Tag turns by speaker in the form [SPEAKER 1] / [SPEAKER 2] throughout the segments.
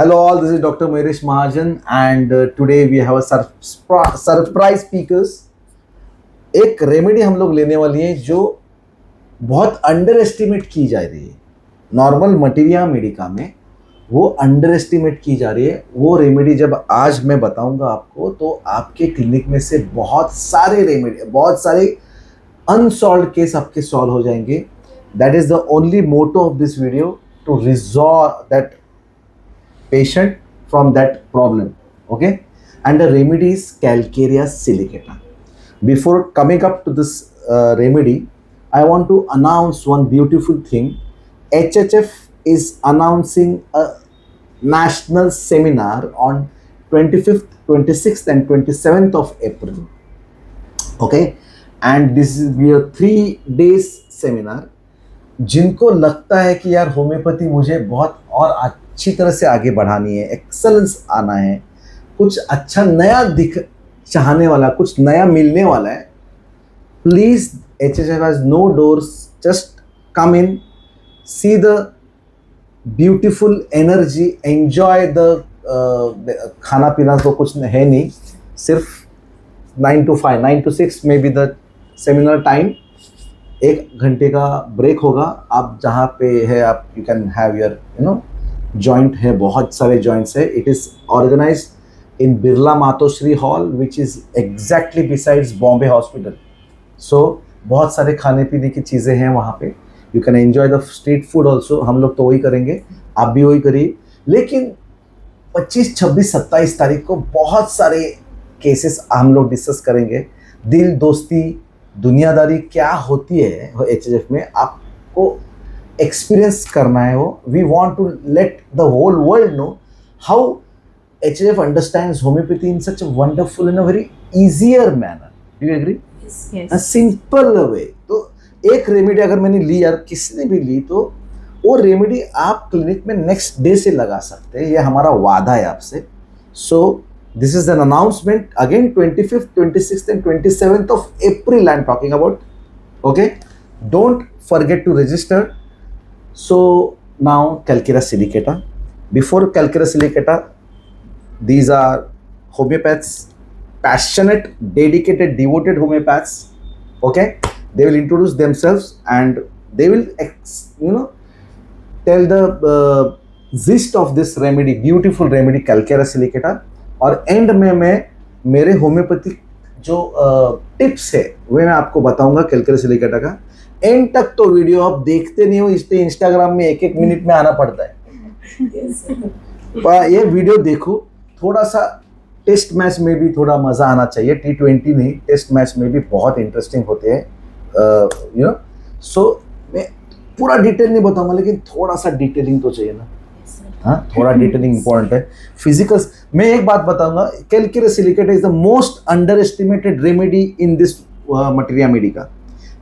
[SPEAKER 1] Hello all, this is Dr. Mayuresh Mahajan and today we have a surprise speakers. एक remedy हम लोग लेने वाली है जो बहुत अंडर एस्टिमेट की जा रही है नॉर्मल मटेरिया मेडिका में, वो अंडर एस्टिमेट की जा रही है। वो रेमेडी जब आज मैं बताऊंगा आपको तो आपके क्लिनिक में से बहुत सारे रेमेडी, बहुत सारे अनसॉल्व्ड केस आपके सॉल्व हो जाएंगे। That is the only motto of this video, to resolve that patient from that problem, okay? And the remedy is Calcarea silicata. Before coming up to this remedy, I want to announce one beautiful thing. HHF is announcing a national seminar on 25th, 26th and 27th of April, okay? And this will be a 3 days seminar. जिनको लगता है कि यार homeopathy मुझे बहुत और अच्छी तरह से आगे बढ़ानी है, एक्सेलेंस आना है, कुछ अच्छा नया दिख चाहने वाला, कुछ नया मिलने वाला है, please HHF has no doors, just come in, see the beautiful energy, enjoy the khana peena तो कुछ है नहीं, सिर्फ 9 to 5, 9 to 6 may be the seminar time. 1 घंटे का ब्रेक होगा। आप जहाँ पे है आप you can have your joint है, बहुत सारे जॉइंट्स है। It is organised in Birla Matoshri Hall which is exactly besides Bombay Hospital. So बहुत सारे खाने पीने की चीज़ें हैं वहाँ पे। You can enjoy the street food also. हम लोग तो वही करेंगे, आप भी वही करिए। लेकिन 25, 26, 27 तारीख को बहुत सारे केसेस हम लोग डिस्कस करेंगे। दिल दोस्ती दुनियादारी क्या होती है HHF में, आपको एक्सपीरियंस करना है वो। We want to let the whole world know how HHF understands homeopathy in such a wonderful, in a very easier manner. Do you agree? A simple way. तो एक रेमेडी अगर मैंने ली, यार किसने भी ली, तो वो रेमेडी आप क्लिनिक में नेक्स्ट डे से लगा सकते हैं। ये हमारा वादा है आपसे। सो this is an announcement again, 25th, 26th and 27th of April I'm talking about, okay? Don't forget to register. So now Calcarea silicata. Before Calcarea silicata, these are homeopaths, passionate, dedicated, devoted homeopaths, okay? They will introduce themselves and they will tell the gist of this remedy, beautiful remedy Calcarea silicata. और and में मैं मेरे homeopathic जो tips है वे मैं आपको बताऊंगा calcarea सिलिकेटा का। एंड तक तो वीडियो आप देखते नहीं हो, इसलिए इंस्टाग्राम में 1-1 मिनट में आना पड़ता है। ये वीडियो देखो, थोड़ा सा टेस्ट मैच में भी थोड़ा मज़ा आना चाहिए। T20 नहीं, टेस्ट मैच में भी बहुत इंटरेस्टिंग होते हैं। सो मैं पूरा डिटेल नहीं बताऊंगा, लेकिन थोड़ा सा डिटेलिंग तो चाहिए ना। हाँ, थोड़ा डिटेलिंग इंपॉर्टेंट है। फिजिकल्स मैं एक बात बताऊंगा, calcarea silicata is the most underestimated remedy in this materia medica.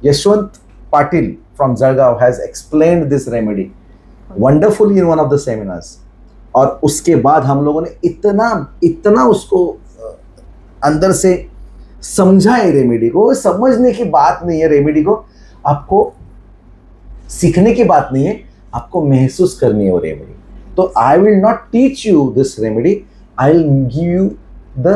[SPEAKER 1] Yashwant Patil from Jalgaon has explained this remedy wonderfully in one of the seminars. और उसके बाद हम लोगों ने इतना उसको अंदर से समझा है रेमेडी को। समझने की बात नहीं है, रेमेडी को आपको सीखने की बात नहीं है, आपको महसूस करनी है वो रेमेडी। तो I will not teach you this remedy, I'll give you the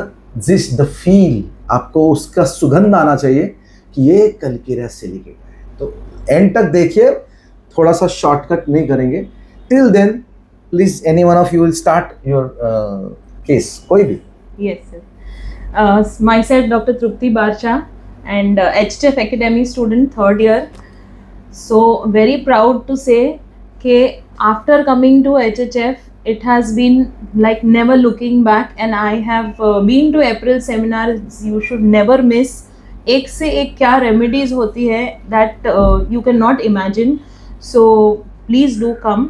[SPEAKER 1] gist, the feel। आपको उसका सुगंध आना चाहिए कि ये कैलकेरिया सिलिकेटा है। तो एंड तक देखिए, थोड़ा सा शॉर्टकट नहीं करेंगे। Till then please any one of you will start your case, कोई भी।
[SPEAKER 2] Yes, sir. Myself, Dr. Trupti Barsha, and HTF Academy student, 3rd year. So very proud to say that after coming to HHF, it has been like never looking back, and I have been to April seminars. You should never miss. एक से एक क्या remedies होती है that you cannot imagine. So please do come.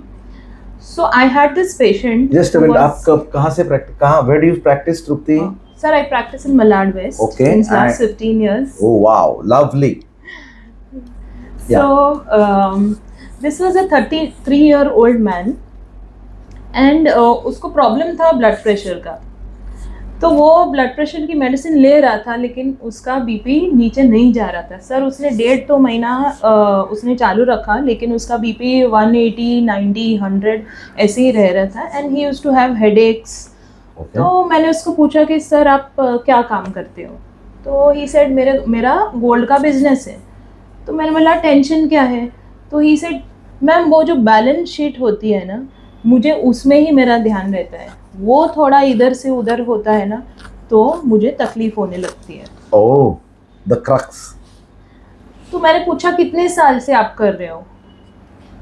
[SPEAKER 2] So I had this patient.
[SPEAKER 1] Just a minute, आप कहाँ से practice, where do you practice, Trupti?
[SPEAKER 2] Sir, I practice in Malad West.
[SPEAKER 1] Okay.
[SPEAKER 2] Since last 15 years.
[SPEAKER 1] Oh wow, lovely.
[SPEAKER 2] So this was a 33-year-old man, and उसको problem था blood pressure का। तो वो blood pressure की medicine ले रहा था, लेकिन उसका बीपी नीचे नहीं जा रहा था सर। उसने 1.5-2 महीना उसने चालू रखा, लेकिन उसका बीपी 180, 90, 100 ऐसे ही रह रहा था, and he used to have headaches. तो मैंने उसको पूछा कि सर आप क्या काम करते हो? तो ही सेड मेरा गोल्ड का बिजनेस है। तो मैंने बोला टेंशन क्या है? तो ही सेड मैम वो जो बैलेंस शीट होती है ना, मुझे उसमें ही मेरा ध्यान रहता है, वो थोड़ा इधर से उधर होता है ना तो मुझे तकलीफ होने लगती है।
[SPEAKER 1] ओह, द क्रक्स।
[SPEAKER 2] तो मैंने पूछा कितने साल से आप कर रहे हो?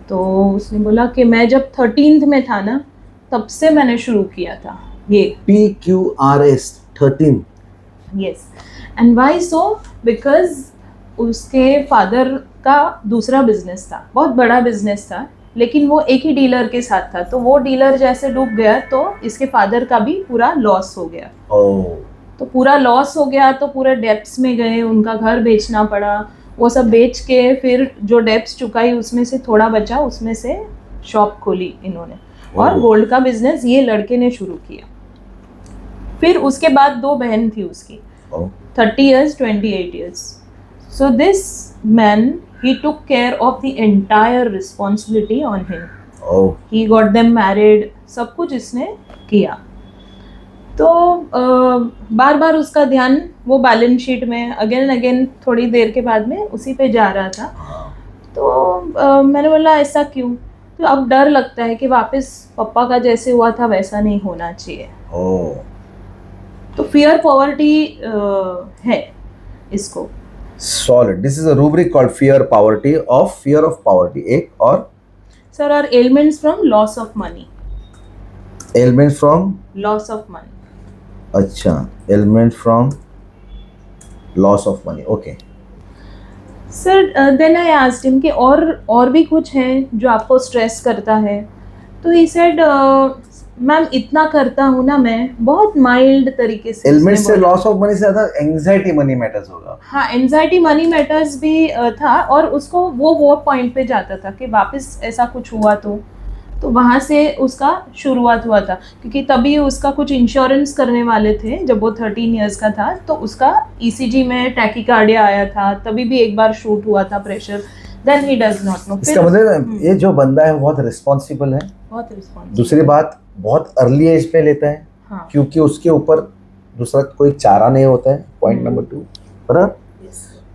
[SPEAKER 2] तो उसने बोला कि मैं जब 13th में था ना तब से मैंने शुरू किया था ये।
[SPEAKER 1] PQRS 13।
[SPEAKER 2] Yes, and why so? Because उसके फादर का दूसरा बिजनेस था, बहुत बड़ा बिजनेस था, लेकिन वो एक ही डीलर के साथ था। तो वो डीलर जैसे डूब गया तो इसके फादर का भी पूरा लॉस हो गया। तो पूरा लॉस हो गया तो पूरे डेप्स में गए, उनका घर बेचना पड़ा। वो सब बेच के फिर जो डेप्स चुकाई उसमें से थोड़ा बचा, उसमें से शॉप खोली इन्होंने, और गोल्ड का बिजनेस ये लड़के ने शुरू किया। फिर उसके बाद 2 बहन थी उसकी, 30 years, 28 years. So this man, he took care of the entire responsibility on him. He got them married, सब कुछ इसने किया। तो बार बार उसका ध्यान वो बैलेंस शीट में अगेन अगेन थोड़ी देर के बाद में उसी पे जा रहा था। तो मैंने बोला ऐसा क्यों? तो अब डर लगता है कि वापस पापा का जैसे हुआ था वैसा नहीं होना चाहिए। तो फियर पॉवर्टी है इसको।
[SPEAKER 1] Solid. This is a rubric called fear of poverty. एक और
[SPEAKER 2] Sir, are ailments from loss of money.
[SPEAKER 1] ailment from
[SPEAKER 2] Loss of money.
[SPEAKER 1] अच्छा, ailment from loss of money. Okay.
[SPEAKER 2] Sir, then I asked him कि और भी कुछ है जो आपको स्ट्रेस करता है? तो he said मैम इतना करता हूँ ना मैं, बहुत माइल्ड तरीके से।
[SPEAKER 1] एलिमेंट से लॉस ऑफ मनी से ज्यादा एंजाइटी मनी मैटर्स होगा।
[SPEAKER 2] हाँ, एंजाइटी मनी मैटर्स भी था, और उसको वो पॉइंट पे जाता था कि वापस ऐसा कुछ हुआ तो वहाँ से उसका शुरुआत हुआ था। क्योंकि तभी उसका कुछ इंश्योरेंस करने वाले थे जब वो 13 इयर्स का था, तो उसका ECG में टैकीकार्डिया आया था, तभी भी एक बार शूट हुआ था pressure. Then he does not know.
[SPEAKER 1] इसका मतलब ये जो बंदा है बहुत रिस्पॉन्सिबल है,
[SPEAKER 2] बहुत रिस्पॉन्सिबल।
[SPEAKER 1] दूसरी बात बहुत अर्ली एज पे लेता है।
[SPEAKER 2] हाँ।
[SPEAKER 1] क्योंकि उसके ऊपर दूसरा कोई चारा नहीं होता है, पॉइंट नंबर 2, बराबर।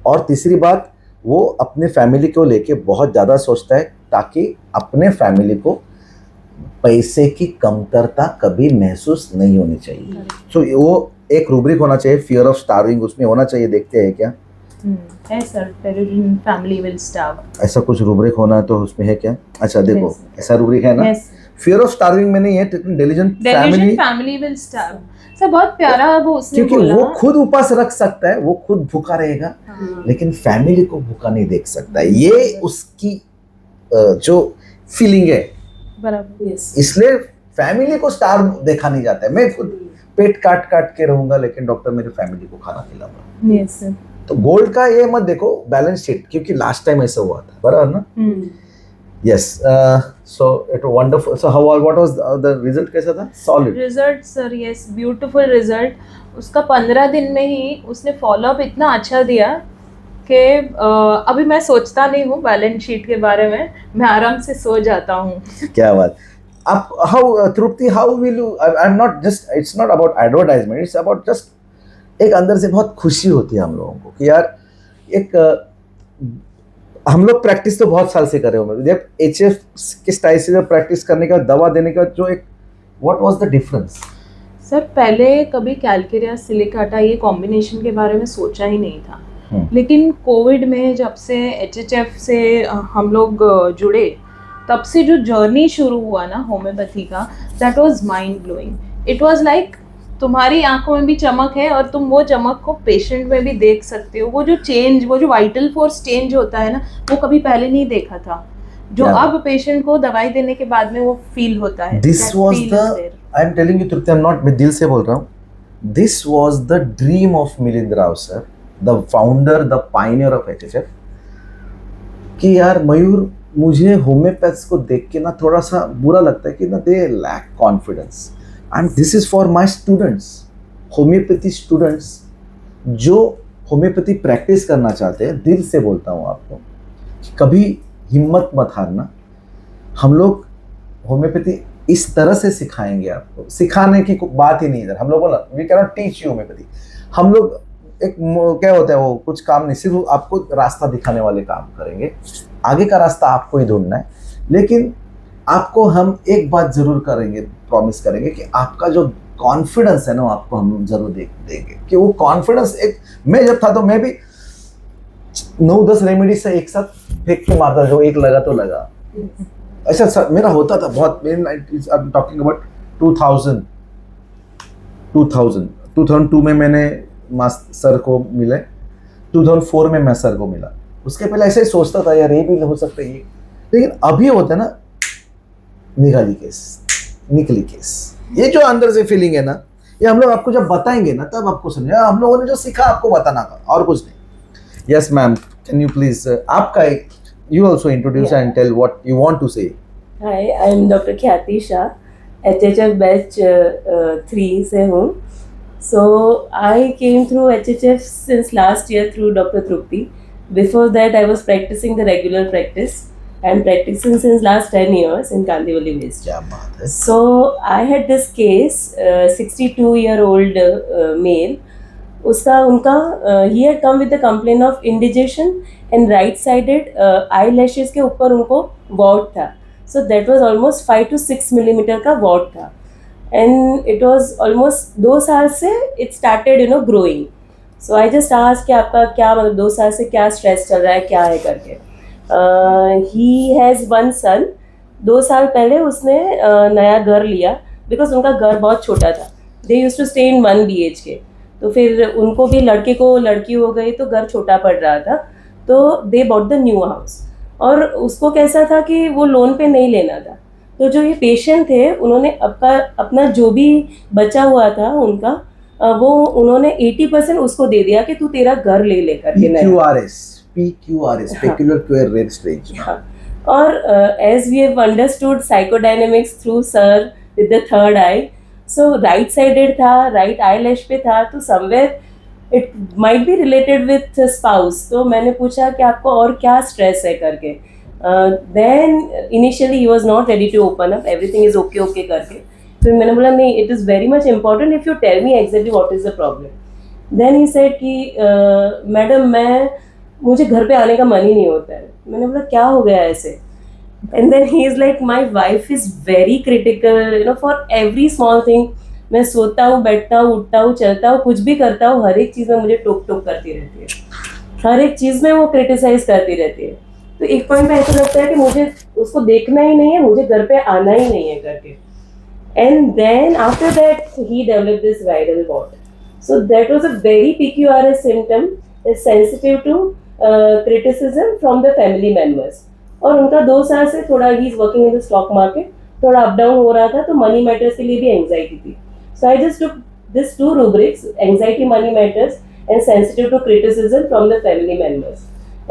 [SPEAKER 1] और तीसरी बात, वो अपने फैमिली को लेके बहुत ज़्यादा सोचता है ताकि अपने फैमिली को पैसे की कमतरता कभी महसूस नहीं होनी चाहिए। सो वो एक रूब्रिक होना चाहिए, फियर ऑफ स्टार्विंग, उसमें होना चाहिए। देखते हैं क्या
[SPEAKER 2] है सर, पेरिडियन फैमिली विल स्टार्व,
[SPEAKER 1] ऐसा कुछ रूब्रिक होना है तो उसमें है क्या? अच्छा देखो, ऐसा रूब्रिक है ना, फियर ऑफ स्टार्विंग में नहीं है, डेलिजेंट
[SPEAKER 2] फैमिली विल स्टार्व। सर बहुत प्यारा वो उसने
[SPEAKER 1] क्योंकि
[SPEAKER 2] बोला,
[SPEAKER 1] वो खुद उपास रख सकता है, वो खुद भूखा रहेगा, लेकिन फैमिली को भूखा नहीं देख सकता है। ये उसकी जो फीलिंग है,
[SPEAKER 2] बराबर।
[SPEAKER 1] इसलिए फैमिली को स्टार देखा नहीं जाता है। मैं खुद पेट काट के रहूंगा, लेकिन डॉक्टर मेरी फैमिली को खाना खिलाऊंगा।
[SPEAKER 2] Yes sir.
[SPEAKER 1] तो गोल्ड का ये मत देखो बैलेंस शीट, क्योंकि लास्ट टाइम ऐसा हुआ था, बराबर ना? Yes. So it wonderful. So how what was the result? कैसा था? Solid
[SPEAKER 2] result sir, yes, beautiful result. उसका 15 दिन में ही उसने फॉलोअप इतना अच्छा दिया कि अभी मैं सोचता नहीं हूँ बैलेंस शीट के बारे में, मैं आराम से सो जाता हूँ।
[SPEAKER 1] क्या बात। आप how Tripti, how will you, I am not just, it's not about advertisement, it's about just एक अंदर से बहुत खुशी होती है हम लोगों को कि यार एक हम लोग प्रैक्टिस तो बहुत साल से कर रहे हो, जब HF के स्टाइल से जब प्रैक्टिस करने का, दवा देने का जो एक, what was the difference?
[SPEAKER 2] Sir पहले कभी कैलकेरिया सिलिकाटा ये कॉम्बिनेशन के बारे में सोचा ही नहीं था, लेकिन कोविड में जब से HHF से हम लोग जुड़े, तब से जो जर्नी शुरू हुआ ना होम्योपैथी का, that was mind blowing. It was like तुम्हारी आंखों में भी चमक है और तुम वो चमक को पेशेंट में भी देख सकते हो। वो जो चेंज, वो जो वाइटल फोर्स चेंज होता है ना, वो कभी पहले नहीं देखा था, जो अब पेशेंट को दवाई देने के बाद में वो फील होता है।
[SPEAKER 1] This was the, I am telling you Tripti, I am not, मैं दिल से बोल रहा हूँ, this was the dream of Milind Rao sir, the founder, the Pioneer of HHF, कि यार मयूर, मुझे होम्योपैथ्स को देख के ना थोड़ा सा बुरा लगता है कि ना they lack confidence, and this is for my students. Homeopathy students जो होम्योपैथी प्रैक्टिस करना चाहते हैं, दिल से बोलता हूँ आपको, कभी हिम्मत मत हारना। हम लोग होम्योपैथी इस तरह से सिखाएंगे आपको, सिखाने की कोई बात ही नहीं इधर। हम लोग बोला we can not teach you homeopathy. हम लोग एक क्या होता है वो कुछ काम नहीं, सिर्फ आपको रास्ता दिखाने वाले काम करेंगे। आगे का रास्ता आपको ही ढूंढना है। लेकिन आपको हम एक बात जरूर करेंगे, प्रॉमिस करेंगे कि आपका जो कॉन्फिडेंस है ना, आपको हम जरूर देंगे कि वो कॉन्फिडेंस एक, मैं जब था तो मैं भी 9-10 रेमेडी से एक साथ फेंक के मारता, जो एक लगा तो लगा। ऐसा सर मेरा होता था बहुत। टॉकिंग अबाउट 2002 में मैंने सर को मिले, 2004 में मैं सर को मिला। उसके पहले ऐसे ही सोचता था यार ये भी हो सकता है ये, लेकिन अभी होता है ना, निकली केस। ये जो अंदर से फीलिंग है ना, ये हम लोग आपको जब बताएंगे ना तब आपको समझेगा। हम लोगों ने जो सीखा आपको बताना का, और कुछ नहीं। Yes ma'am, can you please आपका एक, you also introduce and tell what you want to say.
[SPEAKER 3] Hi, I am Dr. Khyati Shah, HHF batch 3 से हूँ. So I came through HHF since last year through Dr. Trupti. Before that, I was practicing the regular practice. I am practicing since last 10 years in Kandivali based.
[SPEAKER 1] क्या बात है।
[SPEAKER 3] So I had this case, 62-year-old male. he had come with the complaint of indigestion and right-sided eyelashes के ऊपर उनको wart था. So that was almost 5 to 6 millimeter का wart था. And it was almost 2 साल से it started growing. So I just asked कि आपका क्या मतलब 2 साल से क्या stress चल रहा है, क्या है करके. He has one son. 2 साल पहले उसने नया घर लिया because उनका घर बहुत छोटा था. They used to stay in 1 BHK. तो फिर उनको भी लड़के को लड़की हो गई तो घर छोटा पड़ रहा था, तो they bought the new house. और उसको कैसा था कि वो लोन पे नहीं लेना था, तो जो ये पेशेंट थे उन्होंने अपना जो भी बचा हुआ था उनका वो उन्होंने 80% उसको दे दिया कि तू तेरा घर ले लेकर के
[SPEAKER 1] PQRS peculiar queer rare strange.
[SPEAKER 3] और as we have understood psychodynamics through sir with the third eye, so right sided था, राइट आई लैश पे था, तो somewhere it might be related with spouse. तो मैंने पूछा कि आपको और क्या स्ट्रेस है करके। Then initially he was not ready to open up, everything is okay okay करके। फिर मैंने बोला नहीं, it is very much important if you tell me exactly what is the problem. Then he said कि madam मुझे घर पे आने का मन ही नहीं होता है। मैंने बोला क्या हो गया ऐसे? And then he is like, my wife is very critical, for every small thing. मैं सोता हूँ, बैठता हूँ, उठता हूँ, चलता हूँ, कुछ भी करता हूँ, हर एक चीज़ में मुझे टोक टोक करती रहती है, हर एक चीज़ में वो क्रिटिसाइज करती रहती है। तो एक पॉइंट पे ऐसा लगता है कि मुझे उसको देखना ही नहीं है, मुझे घर पे आना ही नहीं है करके। And then after that he developed this viral wart. So that was a very PQRS symptom, is sensitive to criticism from the family members. और उनका 2 साल से थोड़ा he is working in the stock market, थोड़ा up down हो रहा था, तो मनी मैटर्स के लिए भी एंजाइटी थी। So I just took this 2 rubrics, anxiety, money matters and sensitive to criticism from the family members.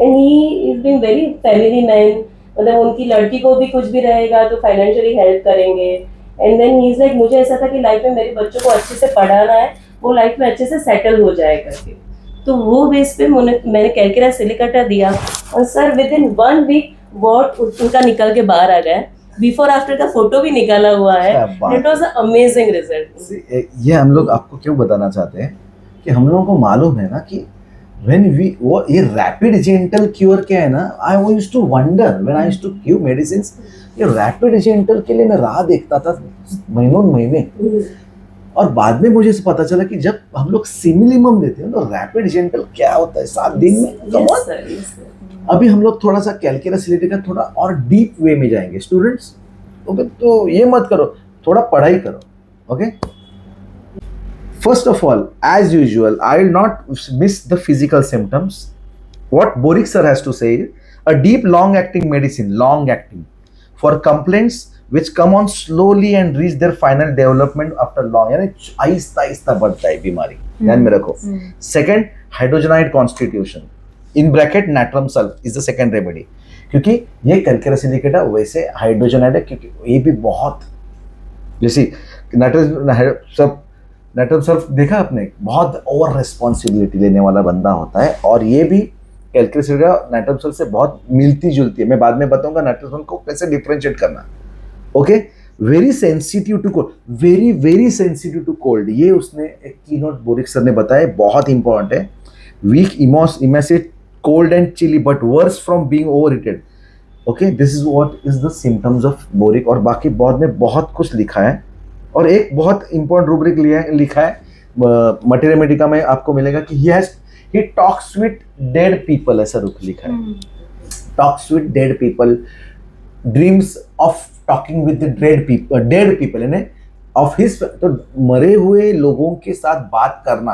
[SPEAKER 3] And he is being very family man, मतलब उनकी लड़की को भी कुछ भी रहेगा तो फाइनेंशियली हेल्प करेंगे। And then he is like, मुझे ऐसा था कि लाइफ में मेरे बच्चों को अच्छे से पढ़ाना है, वो लाइफ में अच्छे से सेटल हो जाए करके। तो वो बेस पे मैंने कैलकेरा सिलिकाटा दिया और sir with in 1 week what उनका निकल के बाहर आ गया। बिफोर आफ्टर का फोटो भी निकाला हुआ है। It was amazing result.
[SPEAKER 1] ये हम लोग आपको क्यों बताना चाहते हैं कि हम लोगों को मालूम है ना कि वो ये रैपिड जेंटल क्योर क्या है ना, I used to wonder when I used to give medicines, ये रैपिड जेंटल के लिए मैं राह देखता था महीनों महीने। और बाद में मुझे पता चला कि जब हम लोग सिमिलिमम देते हैं तो रैपिड जेंटल क्या होता है 7 दिन में। अभी हम लोग थोड़ा सा कैलकुलस रिलेटेड थोड़ा और डीप वे में जाएंगे स्टूडेंट्स। ओके, तो ये मत करो, थोड़ा पढ़ाई करो। Okay, first of all as usual I will not miss the physical symptoms. What boric sir has to say, a deep long acting medicine, long acting for complaints which come on slowly and reach their final development after long, यानी आहिस्ता आहिस्ता बढ़ता है बीमारी, ध्यान में रखो। Second, hydrogenoid constitution in bracket natrum sulph is the second remedy, क्योंकि ये कैलकेरा सिलिकेटा वैसे हाइड्रोजनाइड है, क्योंकि ये भी बहुत जैसे नाइट्रस सब नैटम सल्फ देखा आपने, बहुत ओवर रिस्पॉन्सिबिलिटी लेने वाला बंदा होता है, और ये भी कैलकुलेशन नैटम सल्फ से बहुत मिलती जुलती है। मैं बाद में बताऊंगा नैटम सल्फ को कैसे डिफरेंशिएट करना। Okay, very sensitive to cold, very very sensitive to cold, ये उसने एक कीनोट बोरिक सर ने बताया, बहुत इंपॉर्टेंट है। Weak emaciated cold and chilly but worse from being overheated. Okay, this is what is the symptoms of boric. और बाकी बहुत में बहुत कुछ लिखा है, और एक बहुत इंपॉर्टेंट रूब्रिक लिखा है मटेरियल मेडिका में, आपको मिलेगा कि he talks with dead people, ऐसा रूप लिखा है, talks with dead people, dreams of talking with dead people यानी ऑफ हिज। तो मरे हुए लोगों के साथ बात करना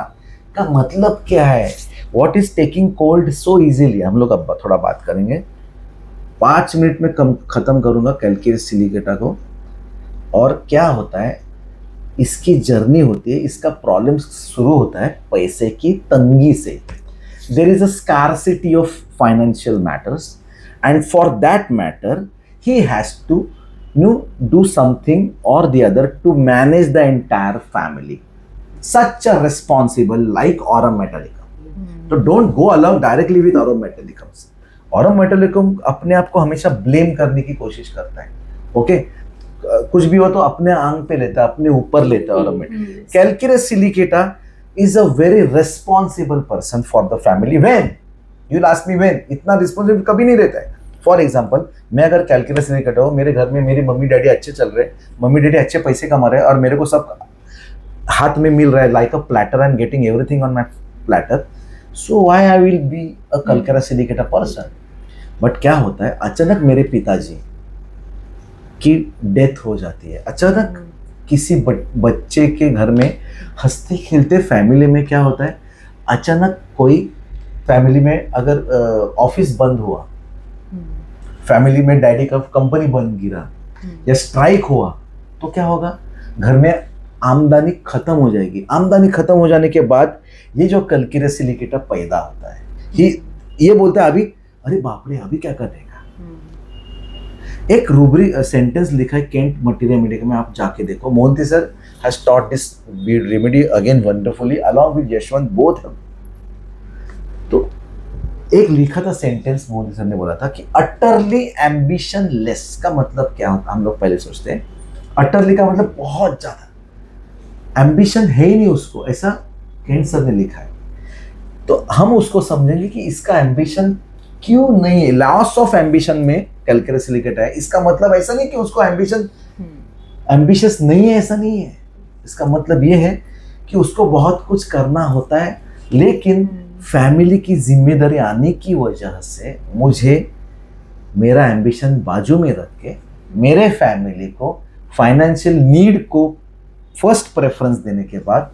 [SPEAKER 1] का मतलब क्या है, what is taking cold so easily, हम लोग अब थोड़ा बात करेंगे। 5 मिनट में खत्म करूंगा कैलकुलस सिलिकेटा को। और क्या होता है, इसकी जर्नी होती है, इसका प्रॉब्लम शुरू होता है पैसे की तंगी से। There is a scarcity of financial matters, and for that matter he has to do something or the other to manage the entire family. Such a responsible like Aurum Metallicum. So don't go along directly with Aurum Metallicum. Aurum Metallicum अपने आप को हमेशा blame करने की कोशिश करता है। Okay, कुछ भी हो तो अपने आंग पे लेता है, अपने ऊपर लेता है Aurum Metallicum. Calcareous silicata is a very responsible person for the family. When? You'll ask me when? इतना responsible कभी नहीं रहता है। फॉर एग्जाम्पल, मैं अगर कैलकुलस नहीं कटा हूँ, मेरे घर में मेरी मम्मी डैडी अच्छे चल रहे, मम्मी डैडी अच्छे पैसे कमा रहे हैं, और मेरे को सब हाथ में मिल रहा है, like a platter, I am getting everything on my platter, so why I will be a calculus silicata person. But क्या होता है, अचानक मेरे पिताजी की डेथ हो जाती है, अचानक किसी बच्चे के घर में हंसते खेलते फैमिली में क्या होता है, अचानक कोई फैमिली में अगर ऑफिस बंद हुआ, फैमिली में डैडी का कंपनी बंद गिरा, या स्ट्राइक हुआ, तो क्या होगा, घर में आमदनी खत्म हो जाएगी। आमदनी खत्म हो जाने के बाद ये जो कैलकुलस सिलिकेटा पैदा होता है, ये बोलता है अभी, अरे बाप रे अभी क्या करेगा। एक रूब्रिक सेंटेंस लिखा है केंट मटेरियल मेडिका में, आप जाके देखो। Mohanty sir has taught this remedy again wonderfully along with Yashwant, both. तो एक लिखा था सेंटेंस, मोदी सर ने बोला था कि अटरली एम्बिशन लेस का मतलब क्या होता है। हम लोग पहले सोचते हैं अटरली का मतलब बहुत ज्यादा, एम्बिशन है ही नहीं उसको, ऐसा केंट सर ने लिखा है। तो हम उसको समझेंगे कि इसका एम्बिशन क्यों नहीं है, लॉस ऑफ एम्बिशन में कैलकुलस सिलिकेटा है। इसका मतलब ऐसा नहीं कि उसको एम्बिशन एम्बिशियस नहीं है, ऐसा नहीं है। इसका मतलब ये है कि उसको बहुत कुछ करना होता है, लेकिन फैमिली की जिम्मेदारी आने की वजह से मुझे मेरा एम्बिशन बाजू में रख के मेरे फैमिली को फाइनेंशियल नीड को फर्स्ट प्रेफरेंस देने के बाद,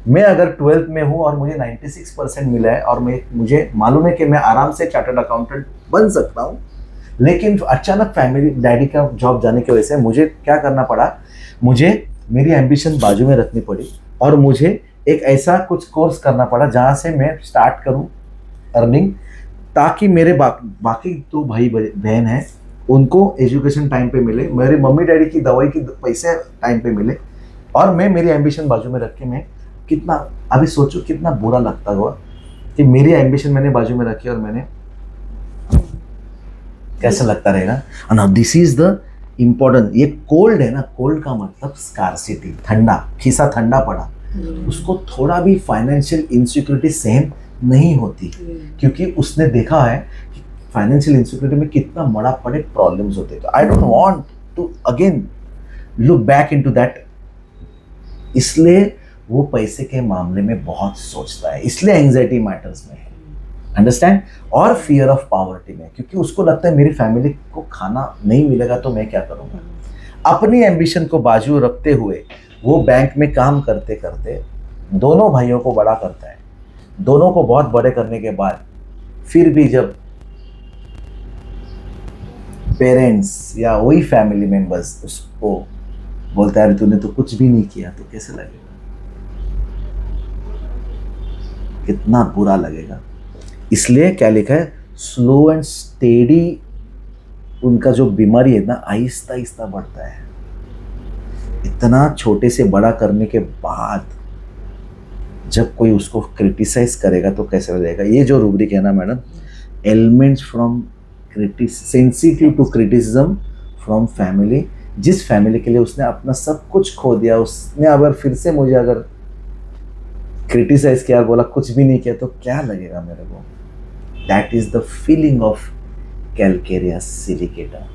[SPEAKER 1] मैं अगर 12th में हूँ और मुझे 96% मिला है, और मुझे मालूम है कि मैं आराम से चार्टर्ड अकाउंटेंट बन सकता हूँ, लेकिन अचानक फैमिली डैडी का जॉब जाने की वजह से मुझे क्या करना पड़ा, मुझे मेरी एम्बिशन बाजू में रखनी पड़ी, और मुझे एक ऐसा कुछ कोर्स करना पड़ा जहाँ से मैं स्टार्ट करूँ अर्निंग, ताकि मेरे बाकी 2 भाई बहन हैं उनको एजुकेशन टाइम पे मिले, मेरे मम्मी डैडी की दवाई की पैसे टाइम पे मिले, और मैं मेरी एम्बिशन बाजू में रख के मैं कितना, अभी सोचो कितना बुरा लगता हुआ कि मेरी एम्बिशन मैंने बाजू में रखी और मैंने, कैसा लगता रहेगा ना। This is the important. ये कोल्ड है ना, कोल्ड का मतलब स्कार्सिटी, ठंडा, खिसा ठंडा पड़ा, उसको थोड़ा भी फाइनेंशियल इनसिक्योरिटी सहन नहीं होती, क्योंकि उसने देखा है कि फाइनेंशियल इनसिक्योरिटी में कितना बड़ा बड़े प्रॉब्लम्स होते हैं। तो I don't want to again look back into that, इसलिए वो पैसे के मामले में बहुत सोचता है, इसलिए एंजाइटी मैटर्स में है, अंडरस्टैंड, और फियर ऑफ पॉवर्टी में, क्योंकि उसको लगता है मेरी फैमिली को खाना नहीं मिलेगा तो मैं क्या करूँगा। अपनी एम्बिशन को बाजू रखते हुए वो बैंक में काम करते करते दोनों भाइयों को बड़ा करता है। दोनों को बहुत बड़े करने के बाद फिर भी जब पेरेंट्स या वही फैमिली मेंबर्स उसको बोलता है तूने तो कुछ भी नहीं किया, तो कैसे लगेगा, कितना बुरा लगेगा। इसलिए क्या लिखा है, स्लो एंड स्टेडी उनका जो बीमारी है ना, आहिस्ता आहिस्ता बढ़ता है। इतना छोटे से बड़ा करने के बाद जब कोई उसको क्रिटिसाइज करेगा तो कैसे लगेगा। ये जो रूब्रिक है ना madam, elements from sensitive to criticism from family, जिस फैमिली के लिए उसने अपना सब कुछ खो दिया, उसने अगर फिर से मुझे अगर क्रिटिसाइज किया, बोला कुछ भी नहीं किया, तो क्या लगेगा मेरे को। That is the feeling of calcarea silicata.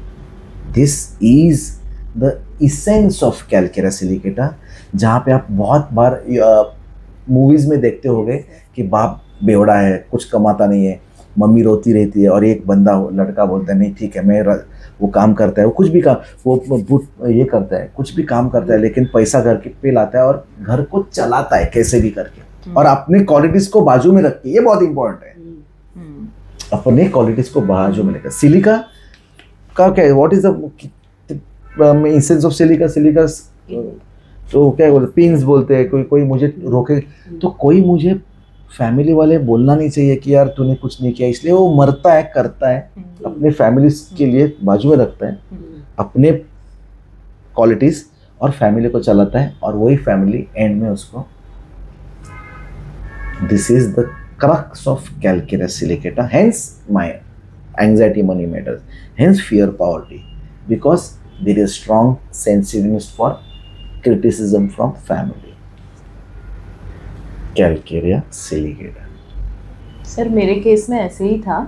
[SPEAKER 1] This is the essence of calcarea silicata, जहाँ पे आप बहुत बार मूवीज में देखते होंगे कि बाप बेवड़ा है, कुछ कमाता नहीं है, मम्मी रोती रहती है और एक बंदा लड़का बोलता है नहीं ठीक है वो काम करता है, वो कुछ भी काम, वो ये करता है, कुछ भी काम करता है, लेकिन पैसा घर के पे लाता है और घर को चलाता है कैसे भी करके, और अपने क्वालिटीज को बाजू में रख के। ये बहुत इंपॉर्टेंट है, अपने क्वालिटीज को बाजू में रखकर। सिलिका का क्या है, what is the essence of silica? Silica तो क्या बोलते, पिंस बोलते हैं। कोई मुझे रोके तो कोई मुझे फैमिली वाले बोलना नहीं चाहिए कि यार तूने कुछ नहीं किया, इसलिए वो मरता है, करता है, अपने फैमिली के लिए बाजू में रखता है अपने क्वालिटीज और फैमिली को चलाता है, और वही फैमिली एंड में उसको। This is the crux of calcarea silicata, hence my anxiety money matters, hence fear poverty, because there is strong sensitiveness for criticism from family. Calcarea silicata.
[SPEAKER 2] Sir मेरे case में ऐसे ही था।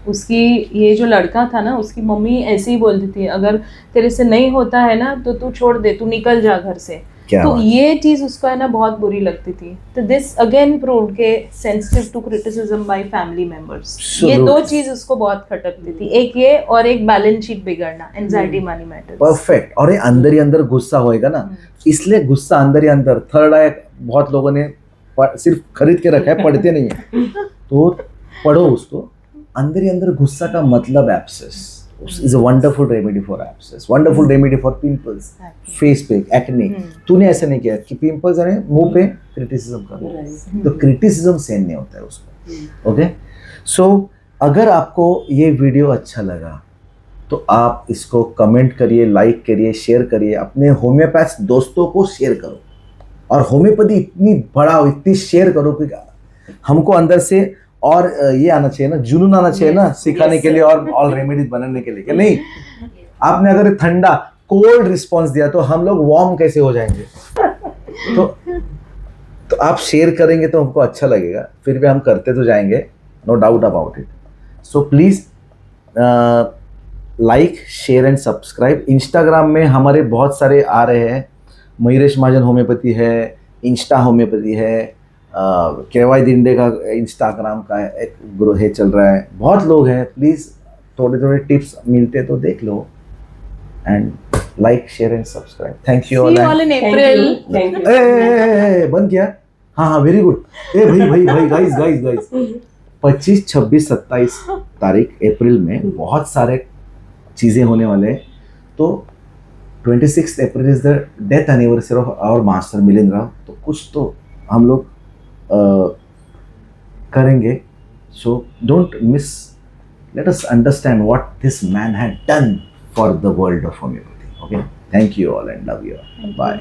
[SPEAKER 2] उसकी ये जो लड़का था ना, उसकी मम्मी ऐसे ही बोलती थी, अगर तेरे से नहीं होता है ना तो तू छोड़ दे, तू निकल जा घर से। तो ये चीज उसको है ना बहुत बुरी लगती थी। तो दिस अगेन प्रूव्ड के sensitive to criticism by family members. ये दो चीज उसको बहुत खटकती थी, एक ये और एक बैलेंस शीट बिगड़ना, एंजाइटी मनी मैटर्स।
[SPEAKER 1] परफेक्ट। और ये अंदर ही अंदर गुस्सा होएगा ना, इसलिए गुस्सा अंदर ही अंदर। थर्ड आई बहुत लोगों ने सिर्फ खरीद के रखा है, पढ़ते नहीं है, तो पढ़ो उसको। अंदर ही अंदर गुस्सा का मतलब abscess is a wonderful remedy for abscess, wonderful remedy for pimples, face पे acne। तूने ऐसा नहीं किया कि पिंपल्स है मुंह पे, क्रिटिसिज्म कर, तो क्रिटिसिज्म सहन नहीं होता है उसको। ओके, सो अगर आपको ये वीडियो अच्छा लगा तो आप इसको कमेंट करिए, लाइक करिए, शेयर करिए, अपने होम्योपैथ दोस्तों को शेयर करो, और होम्योपैथी इतनी बड़ा, इतनी शेयर करो कि हमको अंदर से और ये आना चाहिए ना, जुनून आना चाहिए ना सिखाने के लिए और ऑल रेमेडीज बनाने के लिए। कि नहीं, आपने अगर ठंडा कोल्ड रिस्पांस दिया तो हम लोग वार्म कैसे हो जाएंगे? तो आप शेयर करेंगे तो हमको अच्छा लगेगा, फिर भी हम करते तो जाएंगे, no doubt about it. So please like, share and subscribe. Instagram में हमारे बहुत सारे आ रहे हैं, मयूरेश महाजन होम्योपैथी है, इंस्टा होम्योपैथी है, केवाई दिंडे का इंस्टाग्राम का एक ग्रुप है, चल रहा है, बहुत लोग हैं। प्लीज़ थोड़े थोड़े टिप्स मिलते तो देख लो, and like, share and subscribe. Thank you all
[SPEAKER 2] in April.
[SPEAKER 1] बंद किया? हाँ, वेरी गुड। भाई गाइस 25, 26, 27 तारीख अप्रैल में बहुत सारे चीज़ें होने वाले हैं। तो 26 April is the death anniversary of our master Milind Rao, तो कुछ तो हम लोग करेंगे। So don't miss, let us understand what this man had done for the world of homeopathy. Okay, thank you all and love you all, bye.